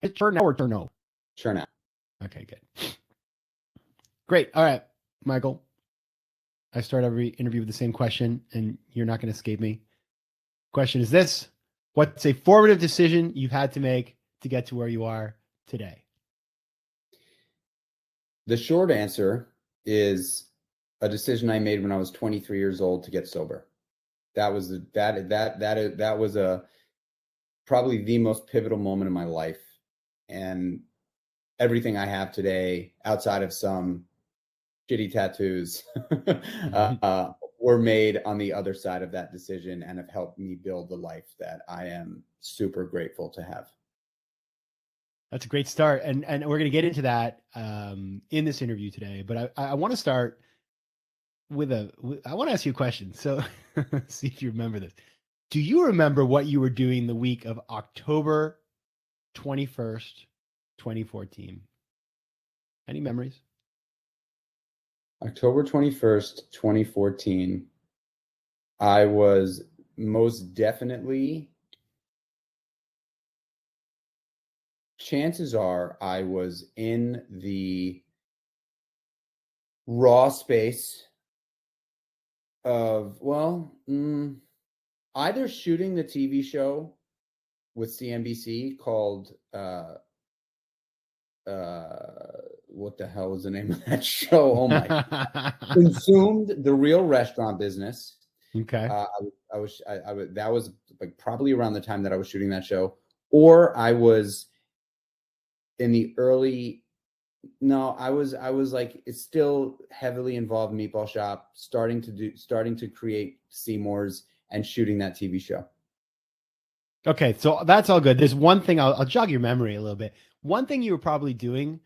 It's Chernow or Chernow? Chernow. Okay, good. Great. All right, Michael. I start every interview with the same question, and you're not going to escape me. Question is this: what's a formative decision you've had to make to get to where you are today? The short answer is a decision I made when I was 23 years old to get sober. That was probably the most pivotal moment in my life, and everything I have today, outside of some shitty tattoos, were made on the other side of that decision and have helped me build the life that I am super grateful to have. That's a great start, and we're going to get into that in this interview today. But I want to start I want to ask you a question. So see if you remember this. Do you remember what you were doing the week of October 21st, 2014? Any memories? October 21st, 2014, I was most definitely, chances are I was in the raw space of, either shooting the TV show with CNBC called, what the hell was the name of that show? Oh my God. Consumed the Real Restaurant Business. Okay. That was like probably around the time that I was shooting that show, or I was in the early, no, I was like, it's still heavily involved in Meatball Shop, starting to create Seymour's and shooting that TV show. Okay, so that's all good. There's one thing I'll jog your memory a little bit. One thing you were probably doing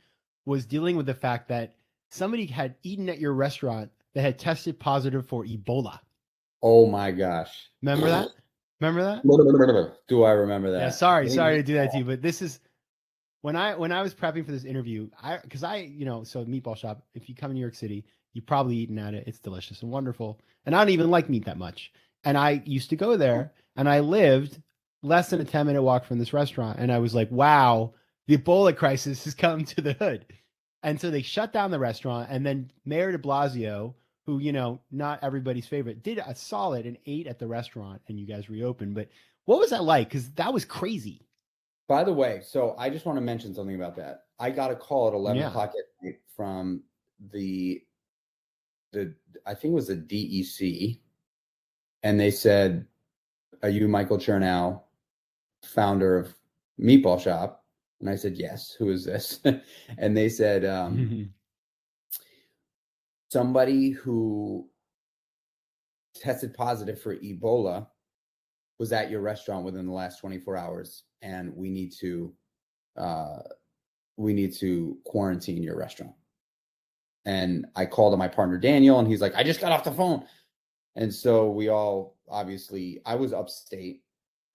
was dealing with the fact that somebody had eaten at your restaurant that had tested positive for Ebola. Oh my gosh. Remember that? Remember that? Do I remember that? Yeah, sorry to do that to you, but this is when I was prepping for this interview, because so Meatball Shop, if you come in New York City, you've probably eaten at it. It's delicious and wonderful. And I don't even like meat that much. And I used to go there, and I lived less than a 10-minute walk from this restaurant. And I was like, wow, the Ebola crisis has come to the hood. And so they shut down the restaurant, and then Mayor de Blasio, who, not everybody's favorite, did a solid and ate at the restaurant, and you guys reopened. But what was that like? Because that was crazy. By the way, so I just want to mention something about that. I got a call at 11 Yeah. o'clock at night from the I think it was the DEC, and they said, "Are you Michael Chernow, founder of Meatball Shop?" And I said, "Yes." "Who is this?" And they said, "Somebody who tested positive for Ebola was at your restaurant within the last 24 hours, and we need to quarantine your restaurant." And I called on my partner Daniel, and he's like, "I just got off the phone." And so we all, obviously, I was upstate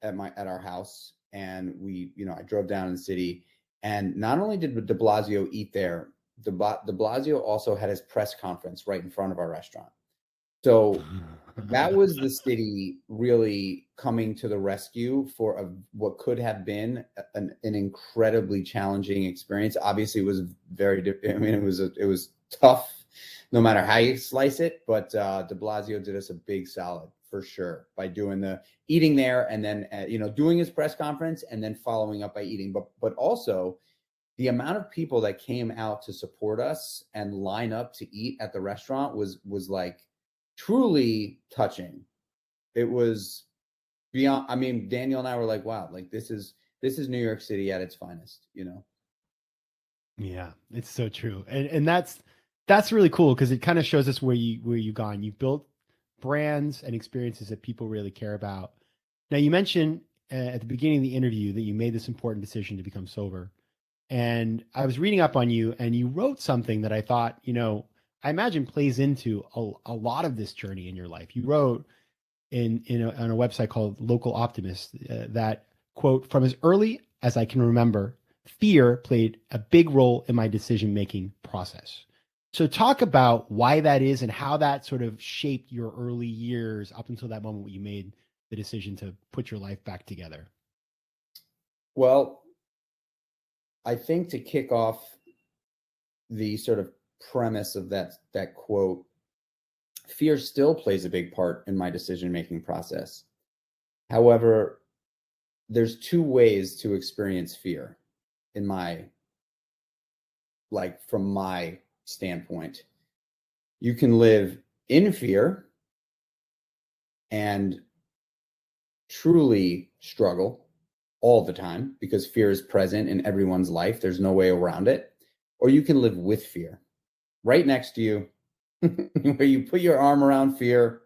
at our house, and I drove down in the city, and not only did de Blasio eat there, de Blasio also had his press conference right in front of our restaurant. So that was the city really coming to the rescue for what could have been an incredibly challenging experience. Obviously, it was very, it was tough no matter how you slice it, but de Blasio did us a big solid for sure by doing the eating there, and then doing his press conference and then following up by eating. But also the amount of people that came out to support us and line up to eat at the restaurant was like truly touching. It was beyond, Daniel and I were like, wow, like this is New York City at its finest, Yeah, it's so true. And that's really cool because it kind of shows us where you've gone. You've built brands and experiences that people really care about. Now, you mentioned at the beginning of the interview that you made this important decision to become sober. And I was reading up on you, and you wrote something that I thought, I imagine plays into a lot of this journey in your life. You wrote on a website called Local Optimist that, quote, "From as early as I can remember, fear played a big role in my decision-making process." So talk about why that is and how that sort of shaped your early years up until that moment when you made the decision to put your life back together. Well, I think to kick off the sort of premise of that quote, fear still plays a big part in my decision-making process. However, there's two ways to experience fear in my, like, from my standpoint. You can live in fear and truly struggle all the time because fear is present in everyone's life. There's no way around it. Or you can live with fear right next to you, where you put your arm around fear,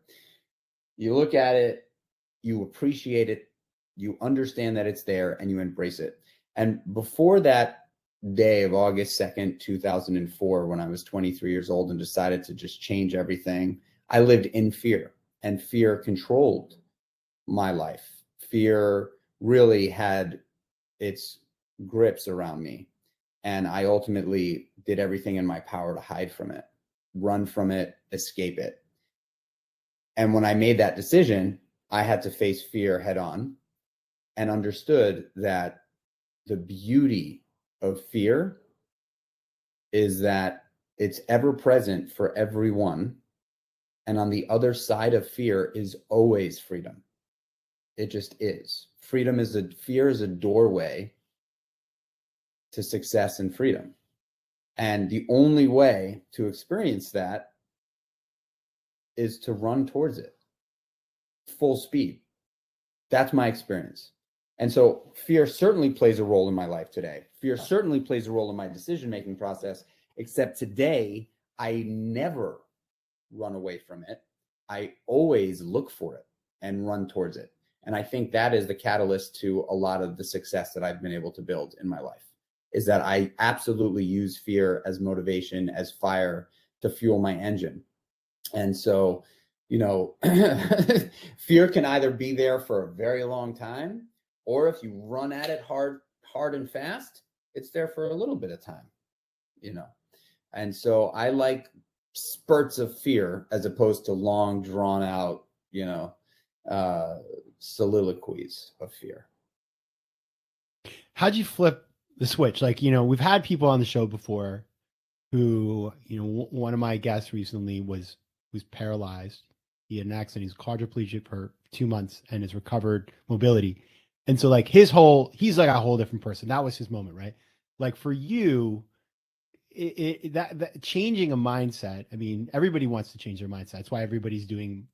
you look at it, you appreciate it, you understand that it's there, and you embrace it. And before that day of August 2nd, 2004, when I was 23 years old and decided to just change everything, I lived in fear, and fear controlled my life. Fear really had its grips around me. And I ultimately did everything in my power to hide from it, run from it, escape it. And when I made that decision, I had to face fear head on and understood that the beauty of fear is that it's ever present for everyone. And on the other side of fear is always freedom. It just is. Fear is a doorway to success and freedom. And the only way to experience that is to run towards it full speed. That's my experience. And so fear certainly plays a role in my life today. Fear certainly plays a role in my decision-making process, except today, I never run away from it. I always look for it and run towards it. And I think that is the catalyst to a lot of the success that I've been able to build in my life, is that I absolutely use fear as motivation, as fire to fuel my engine. And so, you know, fear can either be there for a very long time, or if you run at it hard and fast, it's there for a little bit of time, you know. And so I like spurts of fear as opposed to long drawn out, you know, soliloquies of fear. How'd you flip the switch? Like, you know, we've had people on the show before who, you know, one of my guests recently was paralyzed. He had an accident. He's quadriplegic for 2 months and has recovered mobility. And so like he's like a whole different person. That was his moment, right? Like for you, that changing a mindset. I mean, everybody wants to change their mindset. That's why everybody's doing,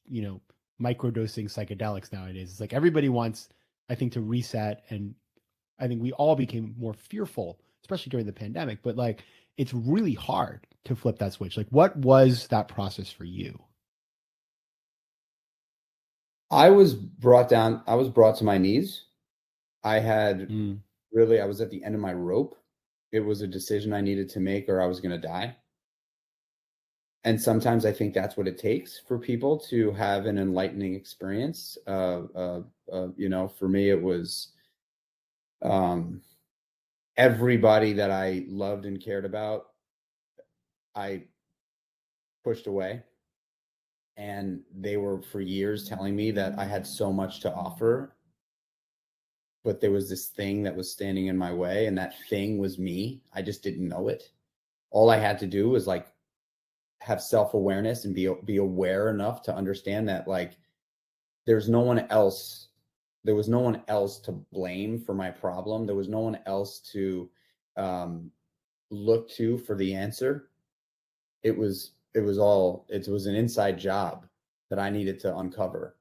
you know, microdosing psychedelics nowadays. It's like everybody wants, I think, to reset. And I think we all became more fearful, especially during the pandemic. But like, it's really hard to flip that switch. Like, what was that process for you? I was brought to my knees. I had I was at the end of my rope. It was a decision I needed to make or I was going to die. And sometimes I think that's what it takes for people to have an enlightening experience. You know, for me, it was everybody that I loved and cared about, I pushed away. And they were for years telling me that I had so much to offer, but there was this thing that was standing in my way, and that thing was me. I just didn't know it. All I had to do was like have self-awareness and be aware enough to understand that like there was no one else to blame for my problem. There was no one else to look to for the answer. It was an inside job that I needed to uncover.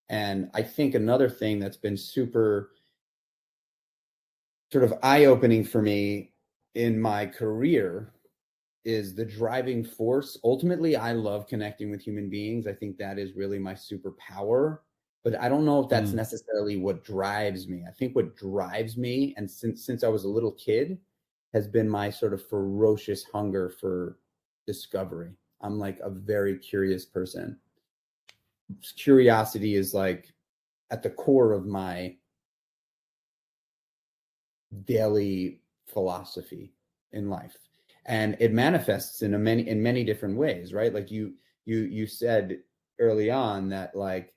And I think another thing that's been super sort of eye-opening for me in my career is the driving force. Ultimately, I love connecting with human beings. I think that is really my superpower, but I don't know if that's necessarily what drives me. I think what drives me, and since I was a little kid, has been my sort of ferocious hunger for discovery. I'm like a very curious person. Curiosity is like at the core of my daily philosophy in life, and it manifests in many different ways, right? Like you said early on that like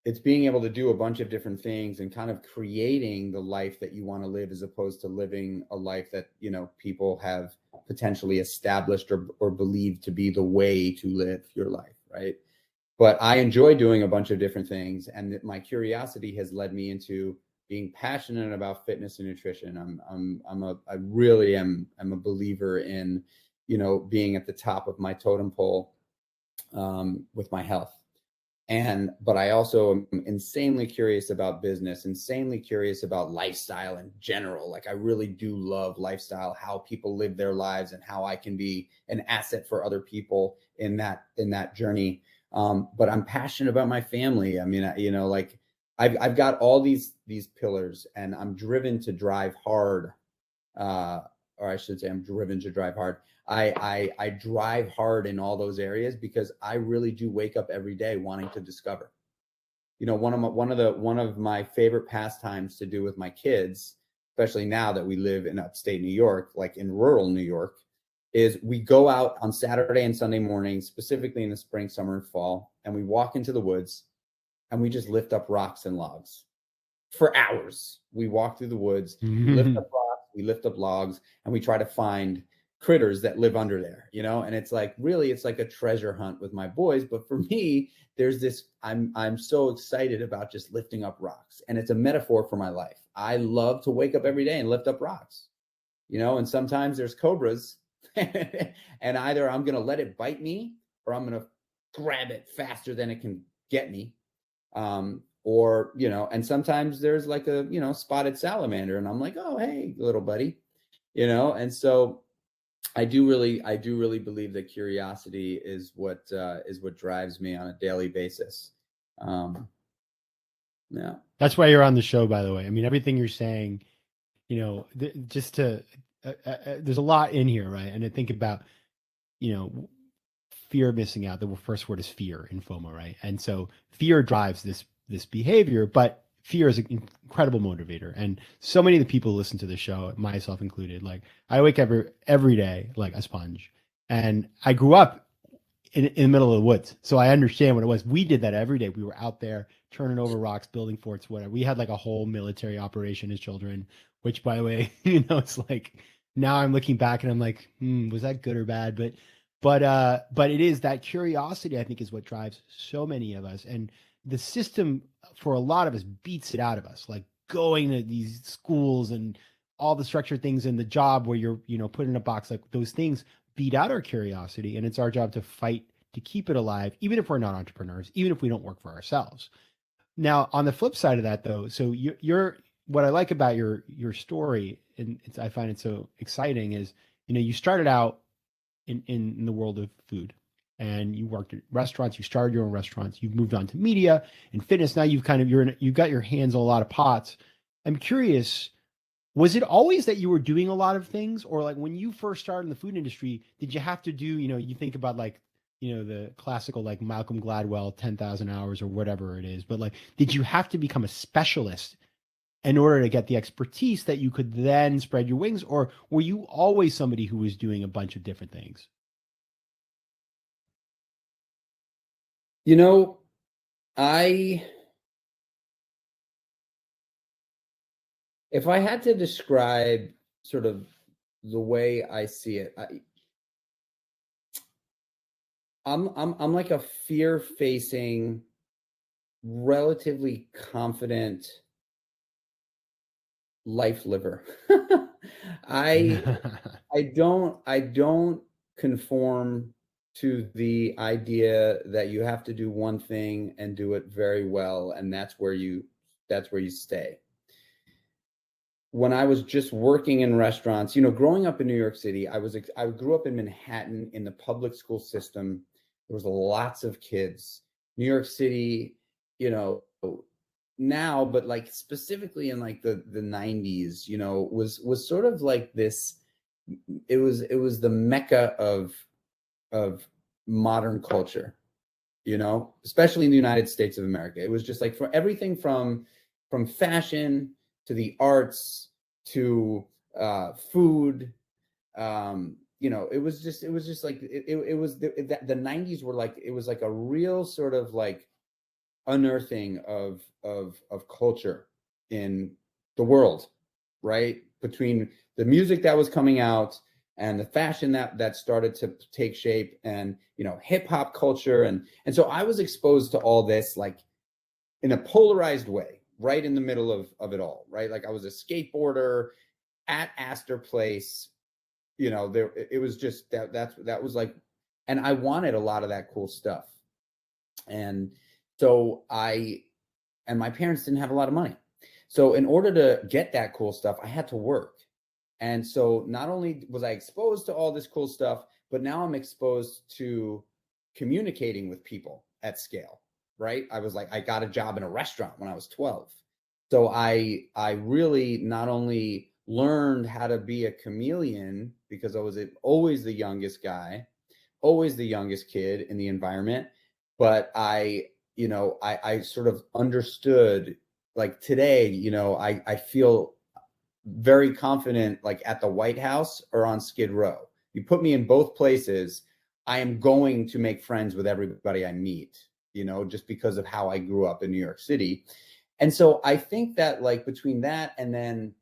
it's being able to do a bunch of different things and kind of creating the life that you want to live, as opposed to living a life that, you know, people have potentially established or believed to be the way to live your life, right? But I enjoy doing a bunch of different things, and my curiosity has led me into being passionate about fitness and nutrition. I really am a believer in, you know, being at the top of my totem pole with my health. But I also am insanely curious about business, insanely curious about lifestyle in general. Like, I really do love lifestyle, how people live their lives, and how I can be an asset for other people in that journey. But I'm passionate about my family. I mean, you know, like, I've got all these pillars, and I'm driven to drive hard. Or I should say, I'm driven to drive hard. I drive hard in all those areas because I really do wake up every day wanting to discover. You know, one of my favorite pastimes to do with my kids, especially now that we live in upstate New York, like in rural New York, is we go out on Saturday and Sunday mornings, specifically in the spring, summer, and fall, and we walk into the woods and we just lift up rocks and logs for hours. We walk through the woods, we lift up rocks, we lift up logs, and we try to find critters that live under there, you know? And it's like, really, it's like a treasure hunt with my boys. But for me, there's this, I'm so excited about just lifting up rocks. And it's a metaphor for my life. I love to wake up every day and lift up rocks, you know? And sometimes there's cobras and either I'm going to let it bite me or I'm going to grab it faster than it can get me. Or, you know, and sometimes there's like a, you know, spotted salamander, and I'm like, oh, hey, little buddy, you know? And so I do really believe that curiosity is what drives me on a daily basis. Yeah. That's why you're on the show, by the way. I mean, everything you're saying, you know, there's a lot in here, right? And I think about, you know, fear of missing out. The first word is fear in FOMO, right? And so fear drives this behavior, but fear is an incredible motivator. And so many of the people who listen to the show, myself included, like, I wake up every day like a sponge. And I grew up in the middle of the woods, so I understand what it was. We did that every day. We were out there turning over rocks, building forts, whatever. We had like a whole military operation as children, which, by the way, you know, it's like, now I'm looking back and I'm like, was that good or bad? But it is that curiosity, I think, is what drives so many of us. And the system for a lot of us beats it out of us, like going to these schools and all the structured things in the job where you're, you know, put in a box, like those things beat out our curiosity. And it's our job to fight to keep it alive, even if we're not entrepreneurs, even if we don't work for ourselves. Now, on the flip side of that, though, so you're what I like about your story, and I find it so exciting, is, you know, you started out in the world of food, and you worked at restaurants. You started your own restaurants. You've moved on to media and fitness. Now you've kind of you've got your hands on a lot of pots. I'm curious, was it always that you were doing a lot of things, or like when you first started in the food industry, did you have to do, you know, you think about like, you know, the classical like Malcolm Gladwell 10,000 hours or whatever it is, but like, did you have to become a specialist in order to get the expertise that you could then spread your wings, or were you always somebody who was doing a bunch of different things? You know, if I had to describe sort of the way I see it, I'm like a fear-facing, relatively confident life liver. I don't conform to the idea that you have to do one thing and do it very well, and that's where you stay. When I was just working in restaurants, you know, growing up in New York City, I grew up in Manhattan in the public school system. There was lots of kids. New York City, you know, now, but like specifically in like the 90s, you know, was sort of like this. It was the mecca of modern culture, you know, especially in the United States of America. It was just like, for everything from fashion to the arts to food. You know, it was just like the 90s were like, it was like a real sort of like unearthing of culture in the world, right? Between the music that was coming out and the fashion that started to take shape, and hip hop culture, and so I was exposed to all this like in a polarized way, right in the middle of it all, right? Like I was a skateboarder at Astor Place, there it was just that was like, and I wanted a lot of that cool stuff. And so and my parents didn't have a lot of money. So in order to get that cool stuff, I had to work. And so not only was I exposed to all this cool stuff, but now I'm exposed to communicating with people at scale, right? I was like, I got a job in a restaurant when I was 12. So I really not only learned how to be a chameleon because I was always the youngest guy, always the youngest kid in the environment, but I sort of understood, like today, I feel very confident, like at the White House or on Skid Row. You put me in both places, I am going to make friends with everybody I meet, just because of how I grew up in New York City. And so I think that like between that and then,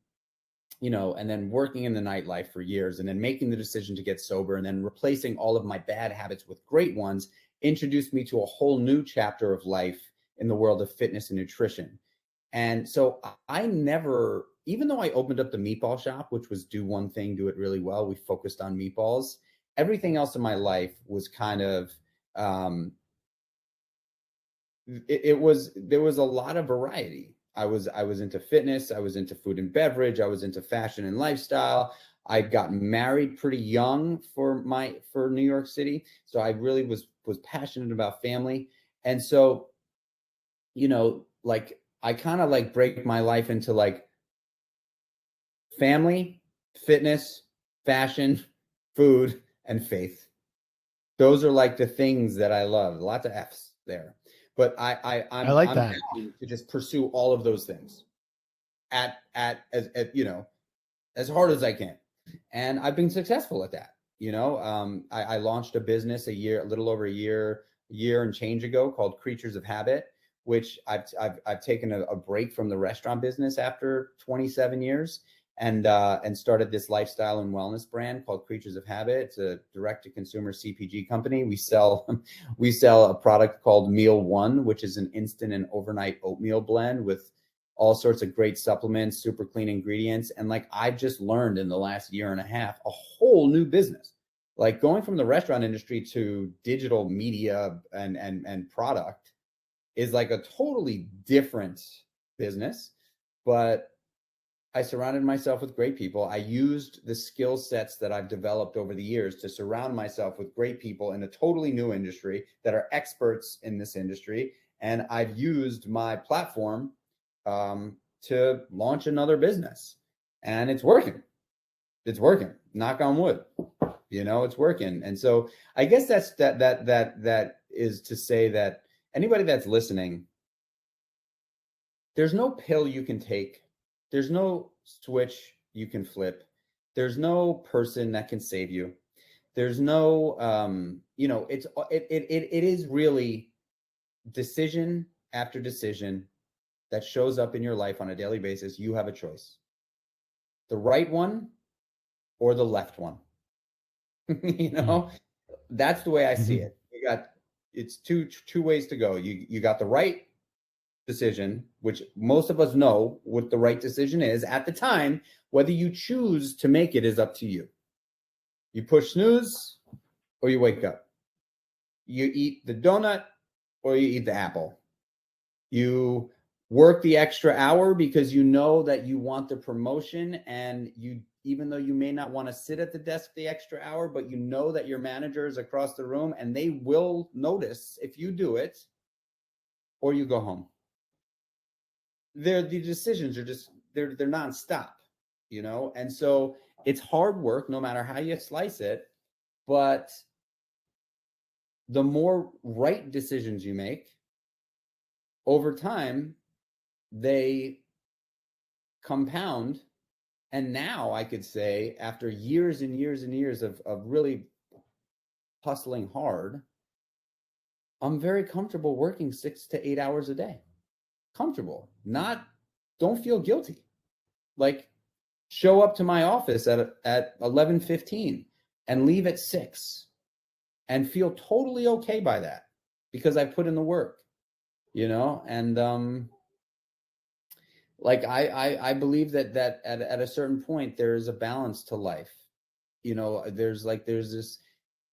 and then working in the nightlife for years and then making the decision to get sober and then replacing all of my bad habits with great ones introduced me to a whole new chapter of life in the world of fitness and nutrition. And so I never, even though I opened up the meatball shop, which was do one thing, do it really well, we focused on meatballs, everything else in my life was kind of, there was a lot of variety. I was into fitness, I was into food and beverage, I was into fashion and lifestyle. I got married pretty young for New York City. So I really was passionate about family. And so, like I kind of like break my life into like family, fitness, fashion, food, and faith. Those are like the things that I love. Lots of F's there. But I'm that. To just pursue all of those things at as hard as I can. And I've been successful at that. I launched a business a little over a year and change ago called Creatures of Habit, which I've taken a break from the restaurant business after 27 years and started this lifestyle and wellness brand called Creatures of Habit. It's a direct-to-consumer CPG company. We sell a product called Meal One, which is an instant and overnight oatmeal blend with all sorts of great supplements, super clean ingredients. And like I've just learned in the last year and a half, a whole new business. Like going from the restaurant industry to digital media and product is like a totally different business. But I surrounded myself with great people. I used the skill sets that I've developed over the years to surround myself with great people in a totally new industry that are experts in this industry. And I've used my platform to launch another business, and it's working. It's working. Knock on wood. It's working. And so I guess that is to say that anybody that's listening, there's no pill you can take. There's no switch you can flip. There's no person that can save you. There's no, it is really decision after decision that shows up in your life on a daily basis. You have a choice, the right one or the left one. That's the way I see it. It's two ways to go. You got the right decision, which most of us know what the right decision is at the time. Whether you choose to make it is up to you. You push snooze or you wake up. You eat the donut or you eat the apple. You work the extra hour because you know that you want the promotion, and even though you may not want to sit at the desk the extra hour, but you know that your manager is across the room and they will notice if you do it, or you go home. The decisions are just they're nonstop, and so it's hard work no matter how you slice it. But the more right decisions you make over time, they compound. And now I could say, after years and years and years of really hustling hard, I'm very comfortable working 6 to 8 hours a day. Comfortable. Don't feel guilty. Like, show up to my office at 11:15 and leave at 6 and feel totally okay by that because I put in the work, and like I believe that at a certain point there is a balance to life. There's this,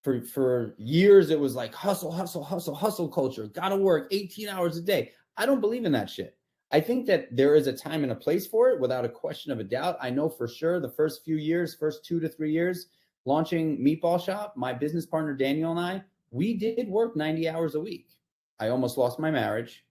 for years it was like hustle culture, gotta work 18 hours a day. I don't believe in that shit. I think that there is a time and a place for it, without a question of a doubt. I know for sure the first 2 to 3 years launching Meatball Shop, my business partner Daniel and I, we did work 90 hours a week. I almost lost my marriage,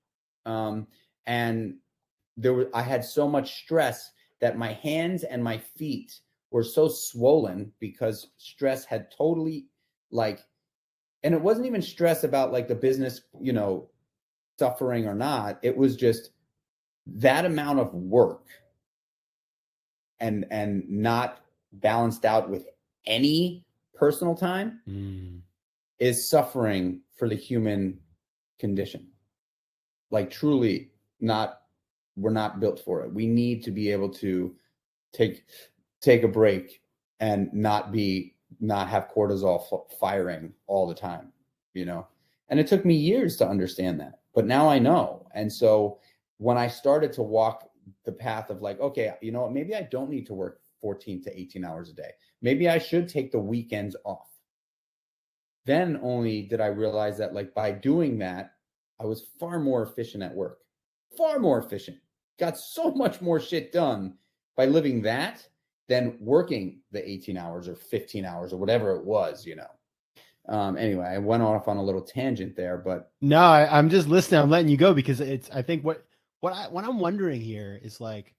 and I had so much stress that my hands and my feet were so swollen because stress had totally, and it wasn't even stress about like the business, suffering or not. It was just that amount of work and not balanced out with any personal time is suffering for the human condition. Like, truly we're not built for it. We need to be able to take a break and not have cortisol firing all the time, and it took me years to understand that, but now I know. And so when I started to walk the path of like, okay, you know what, maybe I don't need to work 14 to 18 hours a day. Maybe I should take the weekends off. Then only did I realize that, like, by doing that, I was far more efficient at work, far more efficient. Got so much more shit done by living that than working the 18 hours or 15 hours or whatever it was, Anyway, I went off on a little tangent there, but no, I'm just listening. I'm letting you go because I think what I'm wondering here is like,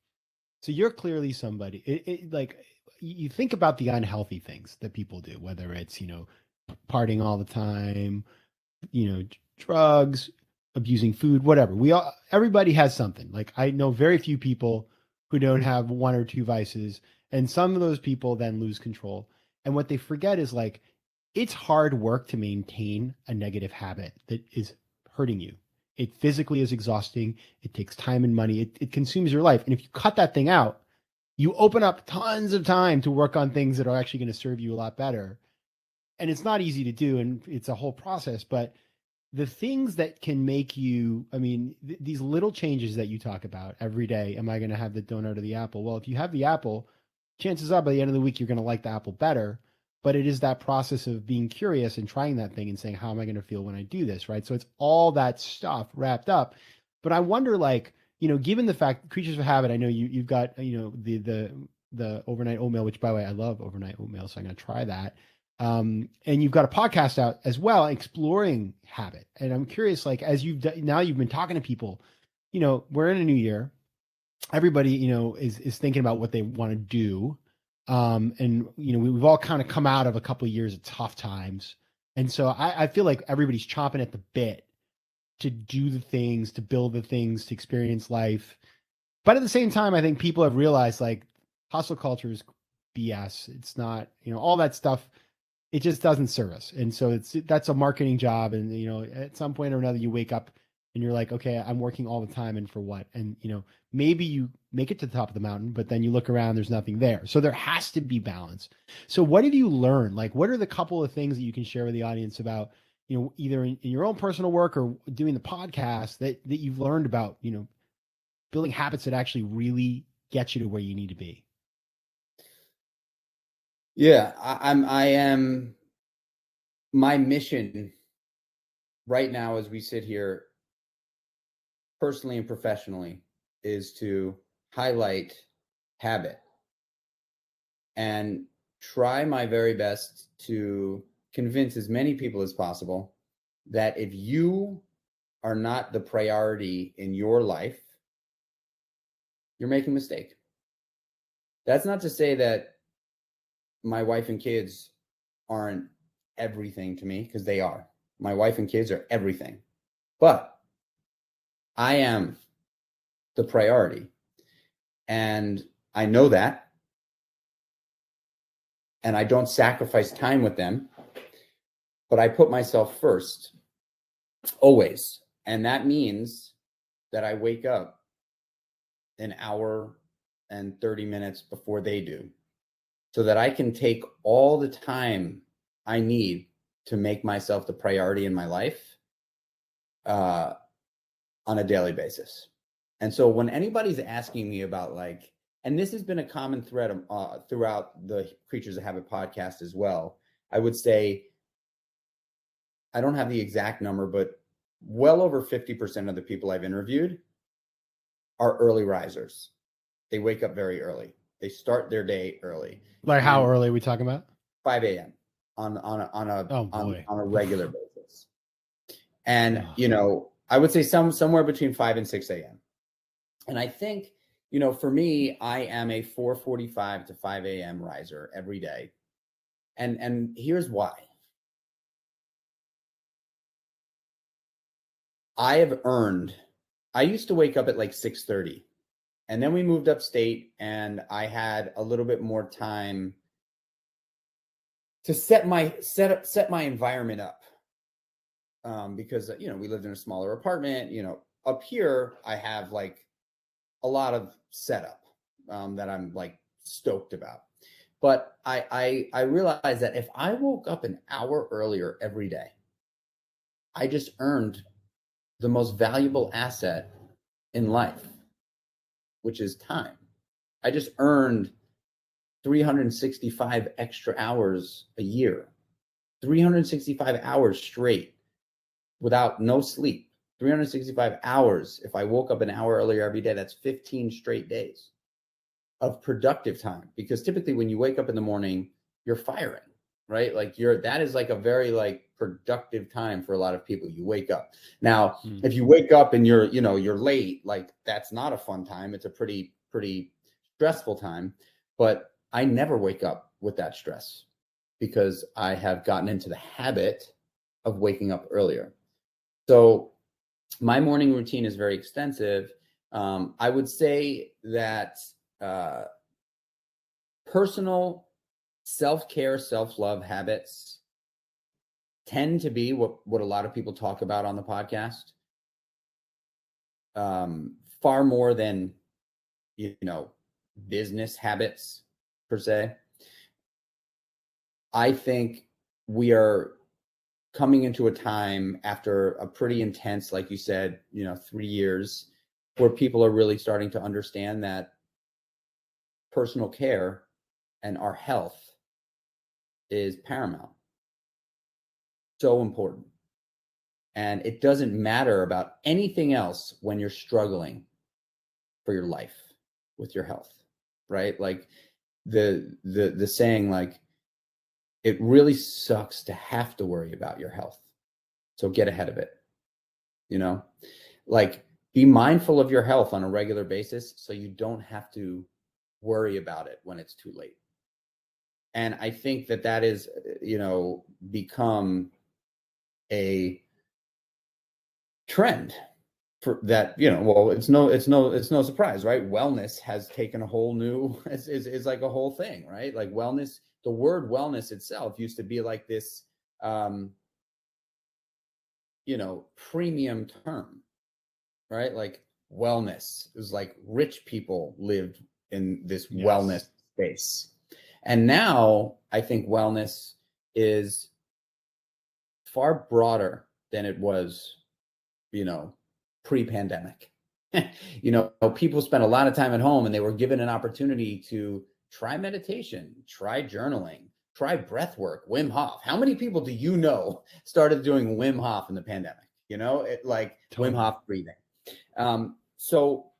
so you're clearly somebody, like, you think about the unhealthy things that people do, whether it's, partying all the time, drugs, abusing food, whatever. Everybody has something. Like, I know very few people who don't have one or two vices, and some of those people then lose control. And what they forget is, like, it's hard work to maintain a negative habit that is hurting you. It physically is exhausting. It takes time and money. It consumes your life. And if you cut that thing out, you open up tons of time to work on things that are actually going to serve you a lot better. And it's not easy to do, and it's a whole process, but the things that can make you, these little changes that you talk about every day, am I going to have the donut or the apple? Well, if you have the apple, chances are by the end of the week, you're going to like the apple better. But it is that process of being curious and trying that thing and saying, how am I going to feel when I do this? Right. So it's all that stuff wrapped up. But I wonder, like, given the fact creatures of habit, I know you've got, the overnight oatmeal, which, by the way, I love overnight oatmeal. So I'm going to try that. And you've got a podcast out as well, exploring habit. And I'm curious, like, as you've been talking to people, we're in a new year. Everybody, is thinking about what they want to do. And we've all kind of come out of a couple of years of tough times. And so I feel like everybody's chomping at the bit to do the things, to build the things, to experience life. But at the same time, I think people have realized, like, hustle culture is BS. It's not, all that stuff. It just doesn't serve us. And so that's a marketing job. And, at some point or another, you wake up and you're like, okay, I'm working all the time, and for what? And, maybe you make it to the top of the mountain, but then you look around, there's nothing there. So there has to be balance. So what have you learned? Like, what are the couple of things that you can share with the audience about, either in your own personal work or doing the podcast that you've learned about, building habits that actually really get you to where you need to be? Yeah, I am. My mission right now, as we sit here, personally and professionally, is to highlight habit and try my very best to convince as many people as possible that if you are not the priority in your life, you're making a mistake. That's not to say that my wife and kids aren't everything to me, because they are. My wife and kids are everything. But I am the priority. And I know that. And I don't sacrifice time with them, but I put myself first. always. And that means that I wake up an hour and 30 minutes before they do, so that I can take all the time I need to make myself the priority in my life on a daily basis. And so when anybody's asking me about like, and this has been a common thread throughout the Creatures of Habit podcast as well, I would say, I don't have the exact number, but well over 50% of the people I've interviewed are early risers. They wake up very early. They start their day early. Like how early are we talking about? 5 a.m. on a regular basis. And, you know, I would say somewhere between 5 and 6 a.m. And I think, you know, for me, I am a 4:45 to 5 a.m. riser every day. And here's why. I used to wake up at like 6:30, and then we moved upstate and I had a little bit more time to set my environment up. Because, you know, we lived in a smaller apartment. You know, up here, I have like a lot of setup that I'm like stoked about. But I realized that if I woke up an hour earlier every day, I just earned the most valuable asset in life, which is time. I just earned 365 extra hours a year, 365 hours straight without no sleep, 365 hours. If I woke up an hour earlier every day, that's 15 straight days of productive time. Because typically when you wake up in the morning, you're firing, right? Like that is like a very like productive time for a lot of people. You wake up. Now, if you wake up and you're late, like that's not a fun time. It's a pretty stressful time. But I never wake up with that stress because I have gotten into the habit of waking up earlier. So my morning routine is very extensive. I would say that personal self-care, self-love habits tend to be what a lot of people talk about on the podcast, far more than, you know, business habits per se. I think we are coming into a time after a pretty intense, like you said, you know, 3 years, where people are really starting to understand that personal care and our health is paramount. So important. And it doesn't matter about anything else when you're struggling for your life with your health, right? Like the saying, like, it really sucks to have to worry about your health. So get ahead of it. You know, like, be mindful of your health on a regular basis so you don't have to worry about it when it's too late. And I think that is, you know, become a trend for that, you know, well, it's no surprise, right? Wellness has taken a whole new, is like a whole thing, right? Like wellness, the word wellness itself used to be like this, you know, premium term, right? Like wellness is like rich people lived in this wellness space. And now I think wellness is far broader than it was, you know, pre-pandemic. You know, people spent a lot of time at home and they were given an opportunity to try meditation, try journaling, try breath work, Wim Hof. How many people do you know started doing Wim Hof in the pandemic? You know, like totally. Wim Hof breathing. So,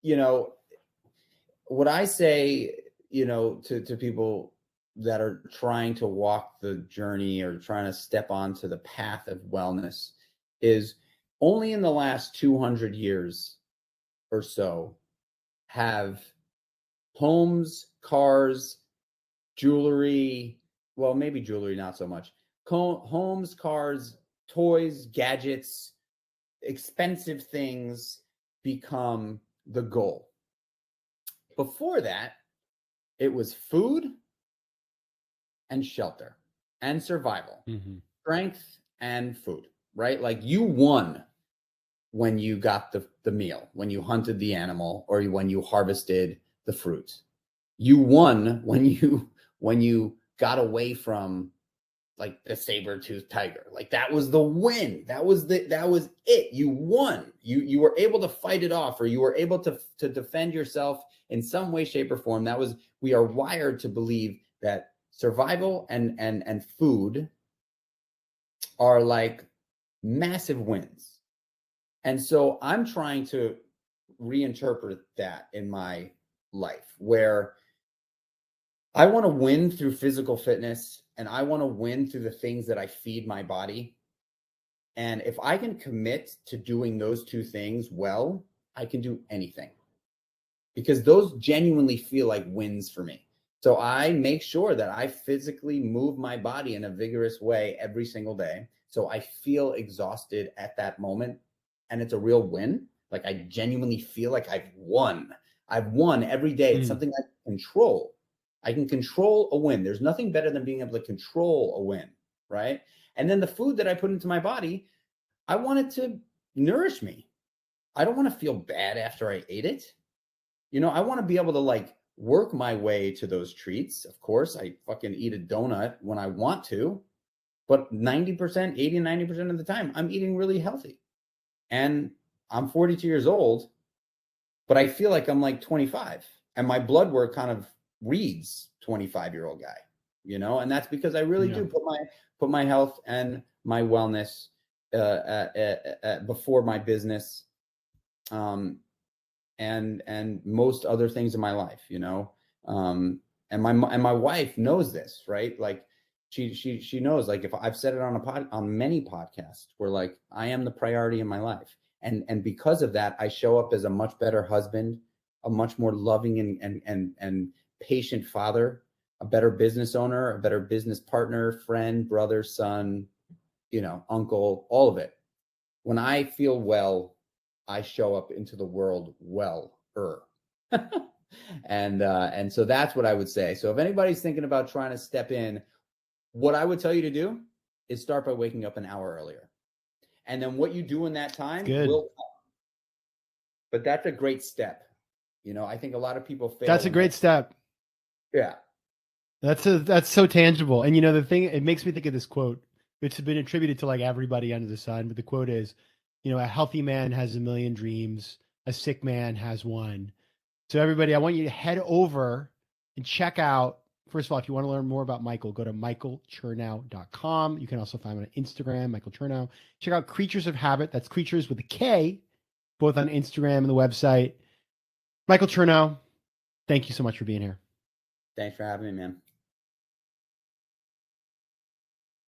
you know, what I say, you know, to people that are trying to walk the journey or trying to step onto the path of wellness is, only in the last 200 years or so have homes, cars, jewelry, well, maybe jewelry, not so much, homes, cars, toys, gadgets, expensive things become the goal. Before that, it was food and shelter and survival, strength and food, right? Like you won when you got the meal, when you hunted the animal, or when you harvested the fruit. You won when you got away from like the saber-toothed tiger. Like that was the win. That was it. You won. You were able to fight it off, or you were able to defend yourself in some way, shape, or form. That was, we are wired to believe that survival and food are like massive wins. And so I'm trying to reinterpret that in my life, where I want to win through physical fitness, and I want to win through the things that I feed my body. And if I can commit to doing those two things well, I can do anything, because those genuinely feel like wins for me. So I make sure that I physically move my body in a vigorous way every single day. So I feel exhausted at that moment, and it's a real win. Like I genuinely feel like I've won. I've won every day. It's something I can control. I can control a win. There's nothing better than being able to control a win, right? And then the food that I put into my body, I want it to nourish me. I don't want to feel bad after I ate it. You know, I want to be able to like work my way to those treats. Of course, I fucking eat a donut when I want to, but 90%, 80, 90% of the time, I'm eating really healthy. And I'm 42 years old, but I feel like I'm like 25, and my blood work kind of reads 25-year-old guy, you know, and that's because I really do put my health and my wellness before my business, and most other things in my life, you know. And my wife knows this, right? Like she knows, like, if I've said it on many podcasts, where like I am the priority in my life, and because of that, I show up as a much better husband, a much more loving and patient father, a better business owner, a better business partner, friend, brother, son, you know, uncle, all of it. When I feel well, I show up into the world well-er. And so that's what I would say. So if anybody's thinking about trying to step in, what I would tell you to do is start by waking up an hour earlier. And then what you do in that time will come. But that's a great step. You know, I think a lot of people fail. That's a great step. Yeah. That's so tangible. And you know, the thing, it makes me think of this quote. It's been attributed to like everybody under the sun, but the quote is, you know, a healthy man has a million dreams, a sick man has one. So everybody, I want you to head over and check out, first of all, if you want to learn more about Michael, go to michaelchernow.com. You can also find him on Instagram, Michael Chernow. Check out Creatures of Habit. That's Creatures with a K, both on Instagram and the website. Michael Chernow, thank you so much for being here. Thanks for having me, man.